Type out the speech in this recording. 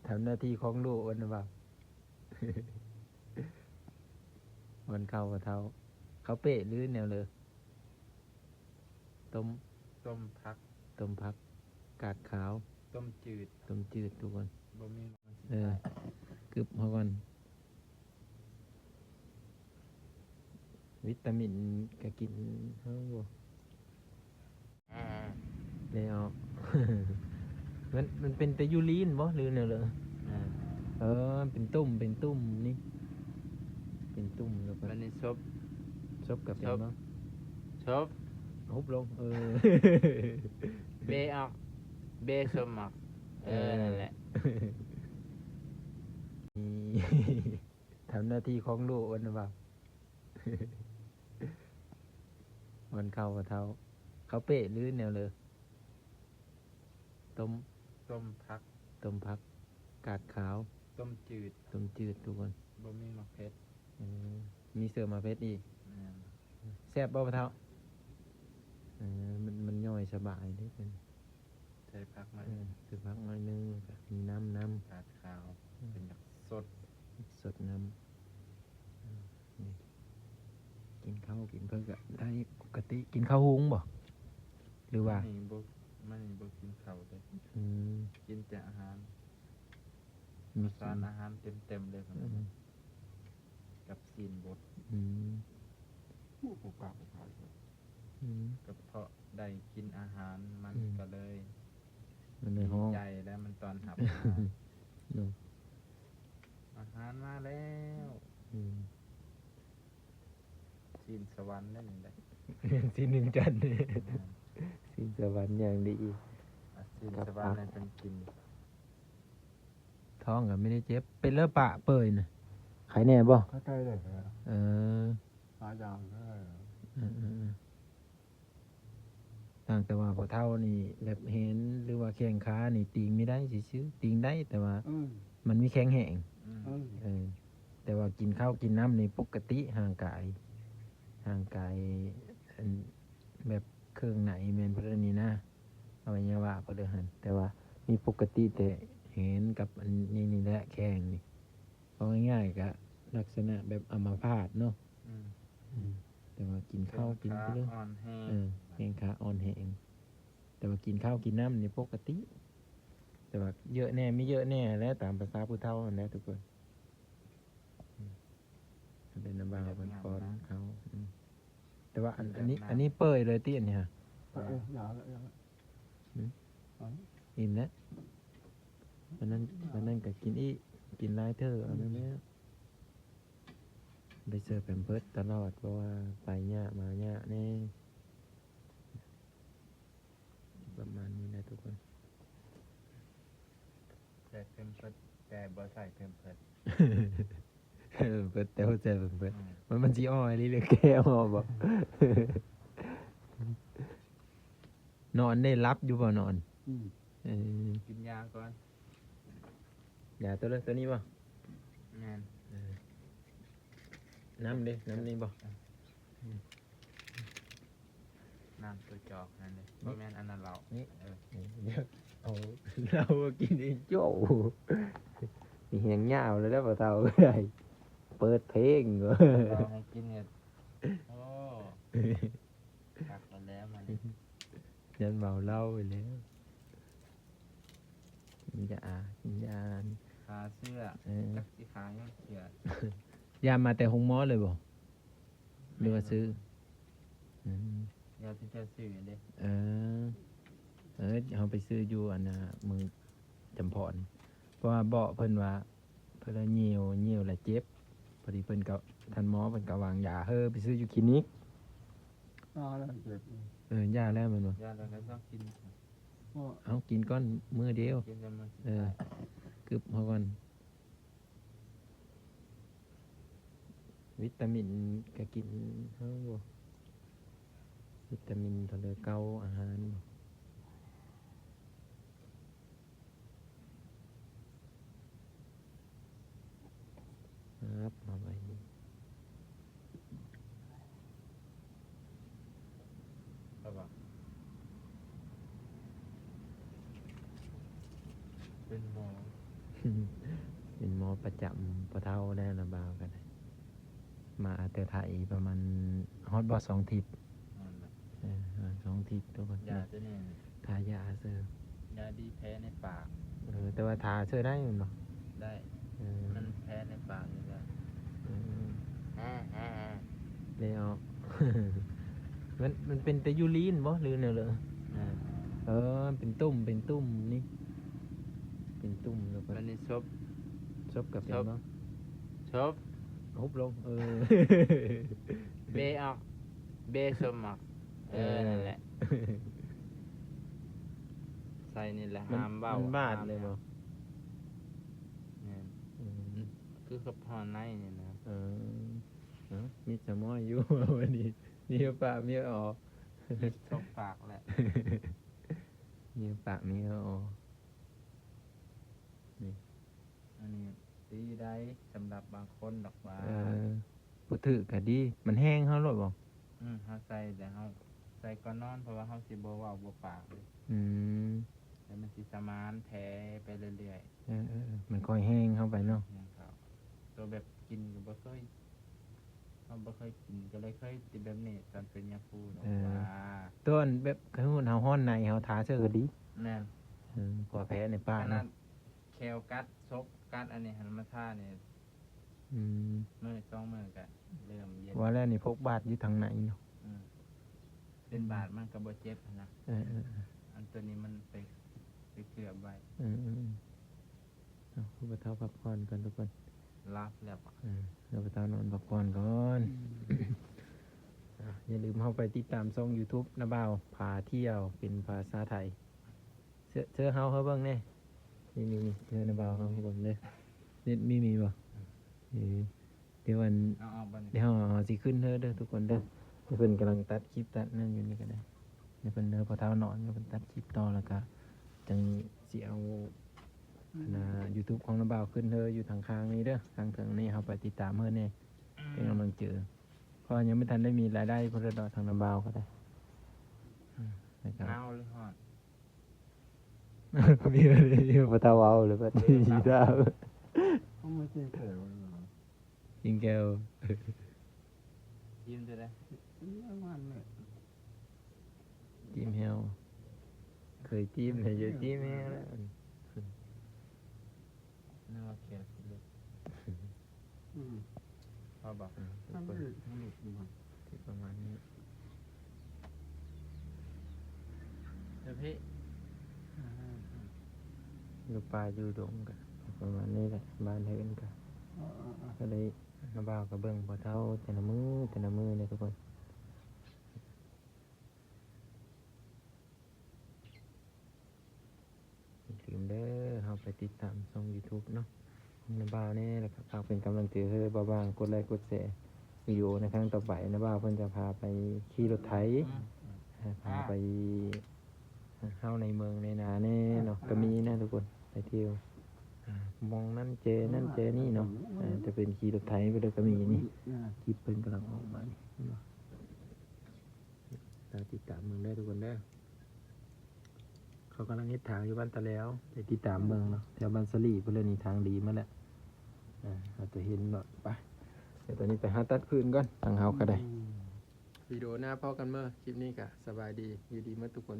ทำหน้าที่ของลูกวันนะบ่าวันเข้ากับเท้าเขาเป๊ะหรือแนวเลยต้มต้มผักต้มพักกาดขาว ต้มจืดต้มจืดทุกคนบ่มีมัน เออ กึบเขาก่อนวิตามินก็กินเฮาบ่ได้ออก มันเป็นแต่ยูรีนบ่หรือแนวเลยเออเป็นตุ่มนี่เป็นตุ่มแล้วก็ มันนี่ซบกับเป็นบ่ ชบ ฮุบลงเบออกเบสมมักนั่นแหละ ทำหน้าที่ของลูกวันนะบ่า วันเข้ากับเท้าเขาเป๊ะหรือแนวเลยต้มพักกาดขาว ต้มจืด ต้มจืดทุกคน บ่มีมะเขือ มีเสือมาเพชรอีกแซ่บบ่ปะเท้ามันย่อยสบายเด้เป็น ใส่ผักมา คือพักหน่อยนึงมีน้ำ กาดขาวเป็นแบบสดน้ำนี่กินข้าวกินเพิ่งก็ได้ปกติกินข้าวหุงบ่หรือว่ามันนี่บ่กินข้าวเลย กินแต่อาหาร มี สารอาหารเต็มเลยครับกับซีนบดกับเพาะได้กินอาหารมันก็เลย มันใน ดี ห้อง ใจแล้วมันตอนหับ อาหารมาแล้วซีนสวรรค์นั่นแหละ ซีนหนึ่งจันทร์ซีนสวรรค์อย่างดี ซีนสวรรค์นั่นเป็นกิน ท้องก็ไม่ได้เจ็บเป็นเลือดปะเปื่อยนะไข้แน่บ่ เข้าใจเลยเหรอ หาอย่างก็ได้เหรอ ต่างแต่ว่าพอเท่านี่แบบเห็นหรือว่าแข้งขานี่ติงไม่ได้ซื่อๆติงได้แต่ว่ามันมีแข็งแห้งแต่ว่ากินข้าวกินน้ำนี่ปกติห่างกายอันแบบเครื่องไหนแมนพระนี่นะอวัยวะพระเดหันแต่ว่ามีปกติแต่เห็นกับอันนี่แหละแข้งนี่เอาง่ายๆก็ลักษณะแบบอัมพาตเนาะแต่ว่ากินข้าวกินไปเลย อ่อนแห้ง แข้งขาอ่อนแห้งแต่ว่ากินข้าวกินน้ำนี่ปกติ แต่ว่าเยอะแน่ไม่เยอะแน่แล้วตามภาษาผู้เฒ่านั่นแหละทุกคนเป็นน้ำบางเป็นก้อนเขาแต่ว่าอันนี้เปื่อยเลยที่อันนี้ฮะ อย่าละ อิ่มแล้ววันนั้นก็กินกินหลายเธอเอาแล้วไปเสิร์ฟแพมเพิร์สตลอดเพราะว่าไปเนี่ยมาเนี่ยแน่ประมาณนี้นะทุกคน แต่เพิ่มเพิ่มแต่บ่ใส่เพิ่มเพิ่ม เปิดแต่หัวใจเปิดมันจีอ้อยนี่เลยแก้วบ่นอนได้รับอยู่บ่นอน กินยาก่อน อย่าตัวนี้บ่ แม่น น้ำนี่บ่ น้ำตัวจอกนั่นเลยบ่แม่นอันนั้นเรา นี่เดี๋ยวเอาเรากินไอ้โจ้มีเหียงยาวเลยแล้วบ่เท่าก็ได้เปิดเพลงเหรอ เราให้กินเนี่ยโอ้ตักแล้วมัน ยันเมาเหล้าไปแล้วกินยา ขาเสื้อกับสีขายังเขียด ยามาแต่หงมอเลยบ่หรือว่าซื้อ ยาที่จะซื้อเด้ เอาไปซื้ออยู่อันน่ะมือจำพรเพราะว่าเบาะเพิ่นว่าเพิ่นละเหี่ยวละเจ็บพอดีเพิ่นก็ท่านหมอเพิ่นก็วางยาไปซื้ออยู่คลินิก แล้วเจ็บ ยาแล้วแม่นบ่ ยาเราต้องกิน เอากินก้อนมื้อเดียว กินจนมัน กึบเฮาก่อนวิตามินก็กินเฮาบ่วิตามินทะเลเกาอาหารบ่ครับมาไว้นี่ ครับบ่ เป็นหมอ เป็นหมอประจำปะเท่าได้ระบาวกัน มาแต่ไทยประมาณฮอตบอส2 ทิศ นั่นแหละ 2 ทิศทุกคน ยาตัวนี้ ทายาเซอร์ ยาดีแพ้ในปาก แต่ว่าทาเซอร์ได้อยู่เนาะ ได้ มันแพ้ในปากอยู่แล้วอ่า เลยออก มันเป็นแต่ยูรีนบ่หรือแนวเลยเป็นตุ่มนี่ เป็นตุ่มแล้วก็ วันนี้ซบกับเป็นบ่ ชบ ฮุบลงเบออกเบสมมักนั่นแหละใส่นี่แหละห้ามเบ้า มันบาดเลยบ่ เนี่ยคือกับพอในเนี่ยนะ มีสมอยอยู่ วันนี้มีปากมีออก ชกปากแหละ มีปากมีออก อันนี้ตีได้สำหรับบางคนดอกว่า ผู้ถือก็ดี มันแห้งเฮาโลดบ่ เขาใส่แต่เขาใส่ก่อนนอนเพราะว่าเขาสิบ่เว้าบ่ปากเลย แล้วมันสิสมานแผลไปเรื่อย มันค่อยแห้งเข้าไป ๆ เนาะ อย่างเขาตัวแบบกินก็บ่เคยเขาบ่เคยกินก็เลยเคยติดแบบนี้ตอนเป็นยาคูดอกว่า ต้นแบบคือเฮาฮ้อนในเฮาทาเสื้อก็ดี แม่น กว่าแพ้ในปาก ขนา เนาะ ดแคลกัดซกกัดอันนี้หันมาท่าเนี่ย มื้อ2 มื้อก็เริ่มเย็น ว่าแล้วนี่พกบาดอยู่ทางไหนเนาะ เป็นบาดมันก็บ่เจ็บนะ เออ อันตัวนี้มันไปเกือบไว้ เอาไปเท้าพักผ่อนกันทุกคน รับแล้วปะ เราไปเท้านอนพักผ่อนก่อนอย่าลืมเข้าไปติดตามช่อง YouTube นะบ่าวพาเที่ยวเป็นภาษาไทยเสื้อเฮาเบิ่งแน่นี่เสื้อนะบ่าวเฮาเบิ่งเด้อเน็ตมีบ่เดี๋ยววัน เอาออกบ่ เดี๋ยวเราสิขึ้นเด้อทุกคนเด้อเพิ่นกำลังตัดคลิปตัดนั่นอยู่นี่ก็ได้เดี๋ยวเพิ่นพอเท้านอนเพิ่นตัดคลิปต่อแล้วก็จังสิเอาYouTube ของน้าบ่าวขึ้นอยู่ทางข้างนี้เด้อทางเทิงนี้เฮาไปติดตามเพิ่นแน่เป็นกำลังเจอเพราะยังไม่ทันได้มีรายได้เพิ่นดอกทางน้าบ่าวก็ได้นะครับ หนาวหรือร้อน มีพอเท้าเว้าหรือว่าสิดาว เขาไม่ใช่เขย ยิงแก้ว ยิ้มจะได้ ประมาณนี้ จิ้มแฮวเคยจิ้มเลยเยอะจิ้มแฮวแล้ว นึกว่าเขียนผิดเลยพอบอก ถ้าไม่หลุดมัน ที่ประมาณนี้ เดี๋ยวพี่ อยู่ป่าอยู่ดงกันประมาณนี้แหละบ้านเฮือนกันก็เลยน้าบ่าวกับเบิ่งพอเท่าแต่ละมือเนี่ยทุกคนอย่าลืมเด้อเฮาไปติดตามช่อง YouTube เนาะน้าบ่าวนี่แหละครับฝากเป็นกำลังใจให้บ่าวบางกดไลค์กดแชร์วิดีโอในครั้งต่อไปน้าบ่าวเพิ่นจะพาไปขี่รถไถพาไปเข้าในเมืองในนาแน่เนาะก็มีนะทุกคนไปเที่ยวมองนั่นเจนี่เนาะจะเป็นขี่รถไถไปเลยก็มีนี่คลิปเพิ่นกำลังออกมานี่เนาะเราติดตามเมืองได้ทุกคนได้อเขากำลังเฮ็ดทางอยู่บ้านตะแล้วไปติดตามเมืองเนาะแถวบ้านสลีเพิ่นเลยนี่ทางดีมาแล้วเราจะเห็นเนาะไปเดี๋ยวตอนนี้ไปหาตัดพื้นก่อนทางเฮาก็ได้วิดีโอหน้าพอกันเมื่อคลิปนี้ก็สบายดีอยู่ดีเมื่อทุกคน